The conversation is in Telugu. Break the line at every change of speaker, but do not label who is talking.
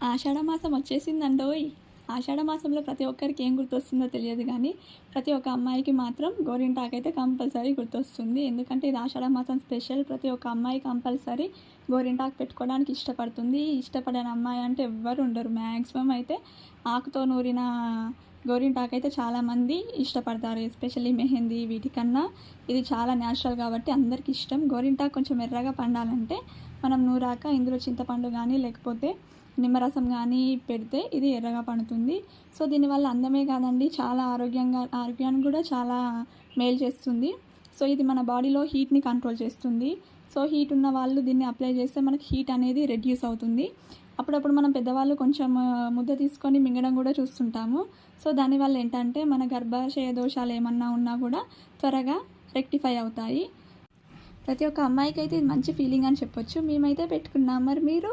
ఆషాఢమాసం వచ్చేసిందండోయ్. ఆషాఢమాసంలో ప్రతి ఒక్కరికి ఏం గుర్తొస్తుందో తెలియదు కానీ, ప్రతి ఒక్క అమ్మాయికి మాత్రం గోరింటాకైతే కంపల్సరీ గుర్తొస్తుంది. ఎందుకంటే ఇది ఆషాఢమాసం స్పెషల్. ప్రతి ఒక్క అమ్మాయి కంపల్సరీ గోరింటాకు పెట్టుకోవడానికి ఇష్టపడుతుంది. ఇష్టపడని అమ్మాయి అంటే ఎవ్వరు ఉండరు. మ్యాక్సిమం అయితే ఆకుతో నూరిన గోరింటాకైతే చాలామంది ఇష్టపడతారు. ఎస్పెషల్లీ మెహందీ వీటికన్నా ఇది చాలా న్యాచురల్ కాబట్టి అందరికి ఇష్టం. గోరింటాకు కొంచెం ఎర్రగా పండాలంటే మనం నూరాక ఇందులో చింతపండు కానీ లేకపోతే నిమ్మరసం కానీ పెడితే ఇది ఎర్రగా పండుతుంది. సో దీనివల్ల అందమే కాదండి, చాలా ఆరోగ్యానికి కూడా చాలా మేలు చేస్తుంది. సో ఇది మన బాడీలో హీట్ని కంట్రోల్ చేస్తుంది. సో హీట్ ఉన్న వాళ్ళు దీన్ని అప్లై చేస్తే మనకి హీట్ అనేది రెడ్యూస్ అవుతుంది. అప్పుడప్పుడు మనం పెద్దవాళ్ళు కొంచెం ముద్ద తీసుకొని మింగడం కూడా చూస్తుంటాము. సో దానివల్ల ఏంటంటే మన గర్భాశయ దోషాలు ఏమన్నా ఉన్నా కూడా త్వరగా రెక్టిఫై అవుతాయి. ప్రతి ఒక్క అమ్మాయికి అయితే ఇది మంచి ఫీలింగ్ అని చెప్పొచ్చు. మేమైతే పెట్టుకున్నాం. మరి మీరు?